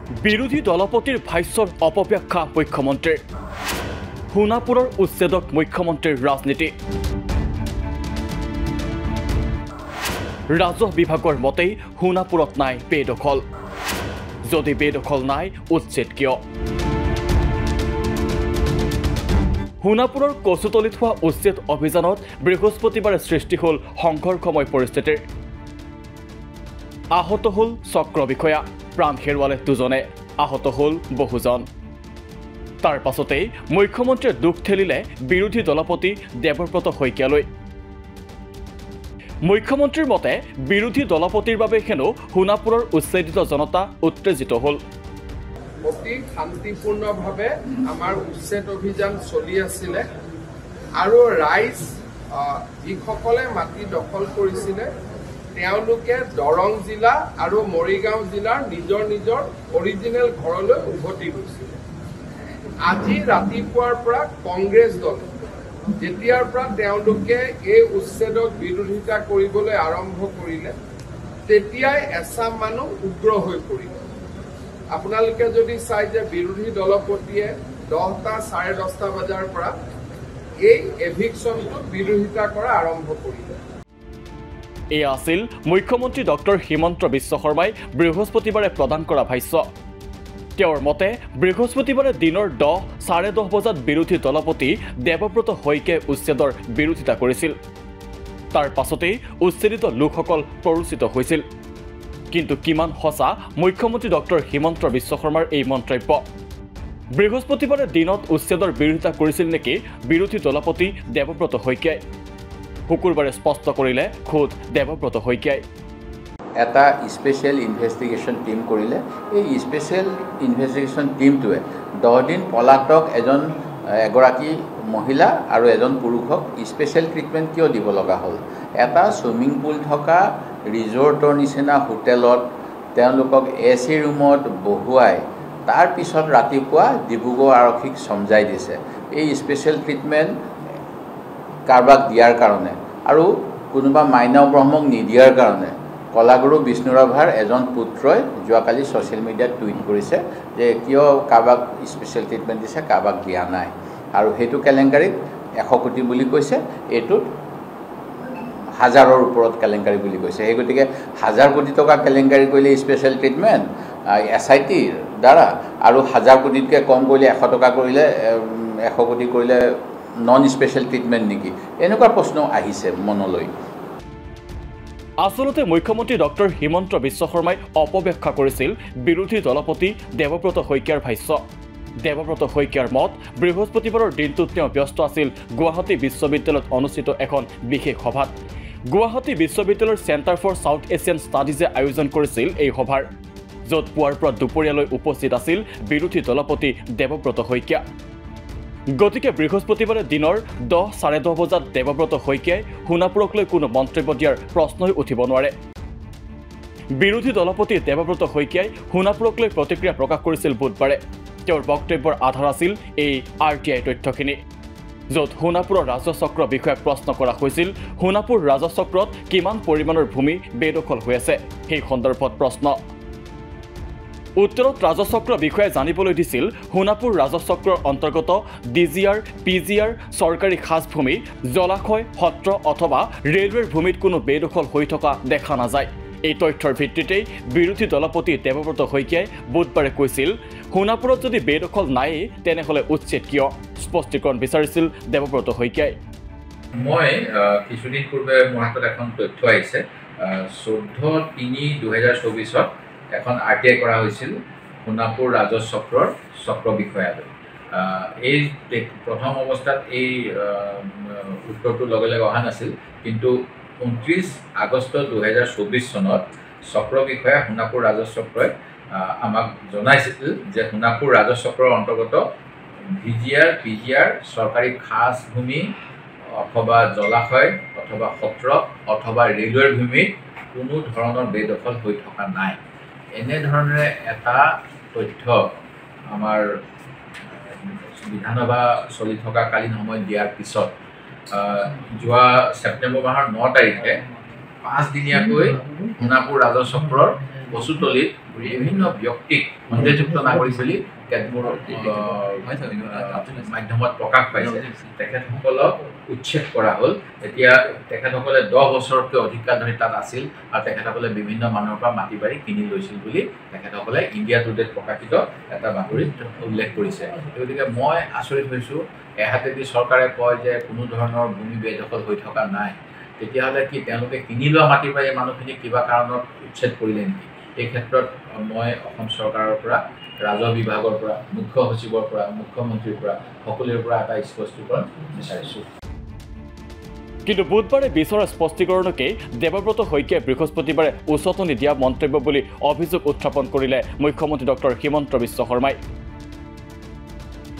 বিৰোধী দলপতিৰ ভাষ্যৰ অপব্যাখ্যা মুখ্যমন্ত্ৰীৰ সোণাপুৰৰ উচ্ছেদক মুখ্যমন্ত্ৰীৰ ৰাজনীতি ৰাজহ বিভাগৰ মতেই সোণাপুৰত নাই বেদখল যদি বেদখল নাই উচ্ছেদ কিয় সোণাপুৰৰ কচুতলিত হোৱা উচ্ছেদ অভিযানত বৃহস্পতিবাৰে সৃষ্টি হল সংঘৰ্ষময় পৰিস্থিতিৰ আহত হল চক্ৰ বিষয়া প্ৰাণ হেৰুৱালে দুজনে আহত হল বহুজন তাৰ পাছতেই মুখ্যমন্ত্ৰীয়ে দুখ ঠেলিলে বিৰোধী দলপতি দেৱব্ৰত শইকীয়ালৈ মুখ্যমন্ত্ৰীৰ মতে বিৰোধী দলপতিৰ বাবে হেনো সোণাপুৰৰ উচ্ছেদিত জনতা উত্তেজিত হল অতি শান্তিপূৰ্ণভাৱে আমাৰ উচ্ছেদ অভিযান চলি আছিলে আৰু ৰাইজ যিসকলে মাটি দখল কৰিছিলে তেওঁলোকে দৰং জিলা আৰু মৰিগাঁও জিলাৰ নিজৰ নিজৰ অৰিজিনেল ঘৰলৈ উভতি গৈছিল আজি ৰাতিপুৱাৰ পৰা কংগ্ৰেছ দল যেতিয়াৰ পৰা তেওঁলোকে এই উচ্ছেদক বিৰোধিতা কৰিবলৈ আৰম্ভ কৰিলে তেতিয়াই এচাম মানুহ উগ্ৰ হৈ পৰিল আপোনালোকে যদি চাই যে বিৰোধী দলপতিয়ে 10টা 10:30 বজাৰ পৰা এই এভিকশ্যনটো বিৰোধিতা কৰা আৰম্ভ কৰিলে এই আছিল মুখ্যমন্ত্ৰী ডক্টৰ হিমন্ত বিশ্ব শৰ্মাই বৃহস্পতিবাৰে প্ৰদান কৰা ভাষ্য তেওঁৰ মতে বৃহস্পতিবাৰে দিনৰ 10:10 বজাত বিৰোধী দলপতি দেৱব্ৰত শইকীয়াই উচ্ছেদৰ বিৰোধিতা কৰিছিল তাৰ পাছতেই উচ্ছেদিত লোকসকল প্ৰৰোচিত হৈছিল কিন্তু কিমান সঁচা মুখ্যমন্ত্ৰী ডক্টৰ হিমন্ত বিশ্ব শৰ্মাৰ এই মন্তব্য বৃহস্পতিবাৰে দিনত উচ্ছেদৰ বিৰোধিতা কৰিছিল নেকি বিৰোধী দলপতি দেৱব্ৰত শইকীয়াই শুকুৰবাৰে স্পষ্ট কৰিলে খুদ দেৱব্ৰত শইকীয়াই এটা স্পেচিয়েল ইনভেষ্টিগেশ্যন টিম কৰিলে এই স্পেচিয়েল ইনভেষ্টিগেশ্যন টিমটোৱে 10 দিন পলাতক এগৰাকী মহিলা আৰু এজন পুৰুষক স্পেচিয়েল ট্ৰিটমেণ্ট কিয় দিব লগা হ'ল এটা ছুইমিং পুল থকা ৰিজৰ্টৰ নিচিনা হোটেলত তেওঁলোকক AC ৰুমত বহুৱাই তাৰ পিছত ৰাতিপুৱা ডিব্ৰুগড় আৰক্ষীক সমজাই দিছে এই স্পেচিয়েল ট্ৰিটমেণ্ট কাৰবাক দিয়াৰ কাৰণে আৰু কোনোবা মাইনা ব্ৰহ্মক নিদিয়াৰ কাৰণে কলাগুৰু বিষ্ণুৰাভাৰ এজন পুত্ৰই যোৱাকালি ছ'চিয়েল মিডিয়াত টুইট কৰিছে যে কিয় কাৰবাক স্পেচিয়েল ট্ৰিটমেণ্ট দিছে কাৰবাক দিয়া নাই আৰু সেইটো কেলেংকাৰীক 100 কোটি বুলি কৈছে এইটোত হাজাৰৰ ওপৰত কেলেংকাৰী বুলি কৈছে এই গতিকে 1000 কোটি টকা কেলেংকাৰী কৰিলে স্পেচিয়েল ট্ৰিটমেণ্ট SITৰ দ্বাৰা আৰু 1000 কোটিতকৈ কম কৰিলে 100 টকা কৰিলে 100 কোটি কৰিলে নন স্পেচিয়েল ট্ৰিটমেণ্ট নেকি এনেকুৱা প্ৰশ্ন আহিছে মনলৈ আসলতে মুখ্যমন্ত্ৰী ডক্টৰ হিমন্ত বিশ্ব শৰ্মাই অপব্যাখ্যা কৰিছিল বিৰোধী দলপতি দেৱব্ৰত শইকীয়াৰ ভাষ্য দেৱব্ৰত শইকীয়াৰ মত বৃহস্পতিবাৰৰ দিনটোত তেওঁ ব্যস্ত আছিল গুৱাহাটী বিশ্ববিদ্যালয়ত অনুষ্ঠিত এখন বিশেষ সভাত গুৱাহাটী বিশ্ববিদ্যালয়ৰ চেণ্টাৰ ফৰ সাউথ এছিয়ান ষ্টাডিজে আয়োজন কৰিছিল এই সভাৰ য'ত পুৱাৰ পৰা দুপৰীয়ালৈ উপস্থিত আছিল বিৰোধী দলপতি দেৱব্ৰত শইকীয়া গতিকে বৃহস্পতিবাৰে দিনৰ 10:10 বজাত দেৱব্ৰত শইকীয়াই সোণাপুৰক লৈ কোনো মন্তব্য দিয়াৰ প্ৰশ্নই উঠিব নোৱাৰে বিৰোধী দলপতি দেৱব্ৰত শইকীয়াই সোণাপুৰক লৈ প্ৰতিক্ৰিয়া প্ৰকাশ কৰিছিল বুধবাৰে তেওঁৰ বক্তব্যৰ আধাৰ আছিল এই RTI তথ্যখিনি য'ত সোণাপুৰৰ ৰাজচক্ৰ বিষয়াক প্ৰশ্ন কৰা হৈছিল সোণাপুৰ ৰাজচক্ৰত কিমান পৰিমাণৰ ভূমি বেদখল হৈ আছে সেই সন্দৰ্ভত প্ৰশ্ন উত্তৰত ৰাজচক্ৰ বিষয়াই জানিবলৈ দিছিল সোণাপুৰ ৰাজচক্ৰৰ অন্তৰ্গত DGR PGR চৰকাৰী খাজভূমি জলাশয় সত্ৰ অথবা ৰেলৱেৰ ভূমিত কোনো বেদখল হৈ থকা দেখা নাযায় এই তথ্যৰ ভিত্তিতেই বিৰোধী দলপতি দেৱব্ৰত শইকীয়াই বুধবাৰে কৈছিল সোণাপুৰত যদি বেদখল নাই তেনেহ'লে উচ্ছেদ কিয় স্পষ্টীকৰণ বিচাৰিছিল দেৱব্ৰত শইকীয়াই মই কিছুদিন পূৰ্বে মোৰ হাতত এখন তথ্য আহিছে 14/3/2024 এখন RTI কৰা হৈছিল সোণাপুৰ ৰাজচক্ৰৰ চক্ৰ বিষয়ালৈ এই প্ৰথম অৱস্থাত এই উত্তৰটো লগে লগে অহা নাছিল কিন্তু 29 আগষ্ট 2024 চনত চক্ৰ বিষয়া সোণাপুৰ ৰাজচক্ৰই আমাক জনাইছিল যে সোণাপুৰ ৰাজচক্ৰৰ অন্তৰ্গত DGR PGR চৰকাৰী খাজভূমি অথবা জলাশয় অথবা সত্ৰ অথবা ৰেলৱেৰ ভূমিত কোনো ধৰণৰ বেদখল হৈ থকা নাই এনেধৰণে এটা তথ্য আমাৰ বিধানসভা চলি থকা কালীন সময়ত দিয়াৰ পিছত যোৱা ছেপ্টেম্বৰ মাহৰ 9 তাৰিখে 5 দিনীয়াকৈ সোণাপুৰ ৰাজচক্ৰৰ কচুতলিত বিভিন্ন ব্যক্তিক সন্দেহযুক্ত নাগৰিক বুলি কেতবোৰ মাধ্যমত প্ৰকাশ পাইছে তেখেতসকলক উচ্ছেদ কৰা হ'ল এতিয়া তেখেতসকলে 10 বছৰতকৈ অধিক কাল ধৰি তাত আছিল আৰু তেখেতসকলে বিভিন্ন মানুহৰ পৰা মাটি বাৰী কিনি লৈছিল বুলি তেখেতসকলে ইণ্ডিয়া টুডেত প্ৰকাশিত এটা বাতৰিত উল্লেখ কৰিছে গতিকে মই আচৰিত হৈছোঁ এহাতেদি চৰকাৰে কয় যে কোনো ধৰণৰ ভূমি বেদখল হৈ থকা নাই তেতিয়াহ'লে কি তেওঁলোকে কিনি লোৱা মাটি বাৰী মানুহখিনি কিবা কাৰণত উচ্ছেদ কৰিলে নেকি এই ক্ষেত্ৰত মই অসম চৰকাৰৰ পৰা ৰাজহ বিভাগৰ পৰা মুখ্য সচিবৰ পৰা মুখ্যমন্ত্ৰীৰ পৰা সকলোৰে পৰা এটা স্পষ্টীকৰণ বিচাৰিছোঁ কিন্তু বুধবাৰে বিচৰা স্পষ্টীকৰণকে দেৱব্ৰত শইকীয়াই বৃহস্পতিবাৰে উচতনি দিয়া মন্তব্য বুলি অভিযোগ উত্থাপন কৰিলে মুখ্যমন্ত্ৰী ডক্টৰ হিমন্ত বিশ্ব শৰ্মাই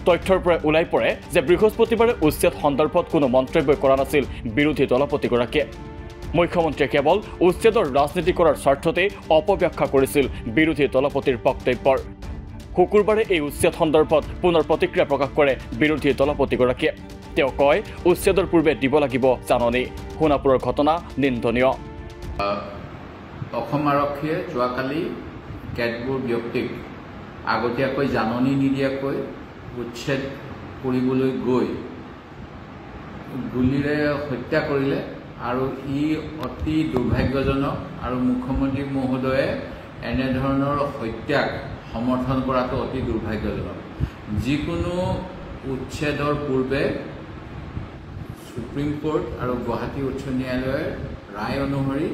তথ্যৰ পৰা ওলাই পৰে যে বৃহস্পতিবাৰে উচ্ছেদ সন্দৰ্ভত কোনো মন্তব্য কৰা নাছিল বিৰোধী দলপতিগৰাকীয়ে মুখ্যমন্ত্ৰীয়ে কেৱল উচ্ছেদৰ ৰাজনীতি কৰাৰ স্বাৰ্থতে অপব্যাখ্যা কৰিছিল বিৰোধী দলপতিৰ বক্তব্যৰ শুকুৰবাৰে এই উচ্ছেদ সন্দৰ্ভত পুনৰ প্ৰতিক্ৰিয়া প্ৰকাশ কৰে বিৰোধী দলপতিগৰাকীয়ে তেওঁ কয় উচ্ছেদৰ পূৰ্বে দিব লাগিব জাননী সোণাপুৰৰ ঘটনা নিন্দনীয় অসম আৰক্ষীয়ে যোৱাকালি কেতবোৰ ব্যক্তিক আগতীয়াকৈ জাননী নিদিয়াকৈ উচ্ছেদ কৰিবলৈ গৈ গুলীৰে হত্যা কৰিলে আৰু ই অতি দুৰ্ভাগ্যজনক আৰু মুখ্যমন্ত্ৰী মহোদয়ে এনেধৰণৰ হত্যাক সমৰ্থন কৰাটো অতি দুৰ্ভাগ্যজনক যিকোনো উচ্ছেদৰ পূৰ্বে সুপ্ৰিম কোৰ্ট আৰু গুৱাহাটী উচ্চ ন্যায়ালয়ৰ ৰায় অনুসৰি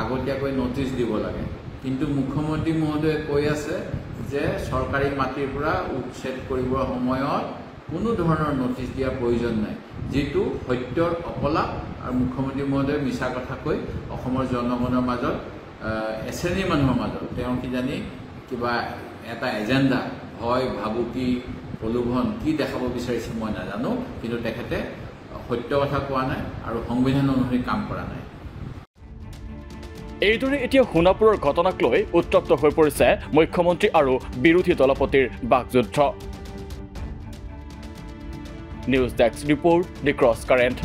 আগতীয়াকৈ নটিচ দিব লাগে কিন্তু মুখ্যমন্ত্ৰী মহোদয়ে কৈ আছে যে চৰকাৰী মাটিৰ পৰা উচ্ছেদ কৰিবৰ সময়ত কোনো ধৰণৰ নটিচ দিয়াৰ প্ৰয়োজন নাই যেটো সত্যৰ অপলাপ আৰু মুখ্যমন্ত্ৰী মহোদয়ে মিছা কথা কৈ অসমৰ জনগণৰ মাজত এশ্ৰেণীৰ মানুহৰ মাজত তেওঁ কি জানি কিবা এটা এজেণ্ডা ভয় ভাবুকি প্ৰলোভন কি দেখাব বিচাৰিছে মই নাজানো কিন্তু তেখেতে সত্য কথা কোৱা নাই আৰু সংবিধান অনুসৰি কাম কৰা নাই এইদৰে এতিয়া সোণাপুৰৰ ঘটনাক লৈ উত্তপ্ত হৈ পৰিছে মুখ্যমন্ত্ৰী আৰু বিৰোধী দলপতিৰ বাকযুদ্ধ নিউজ ডেস্ক ৰিপোৰ্ট দি ক্ৰছ কাৰেণ্ট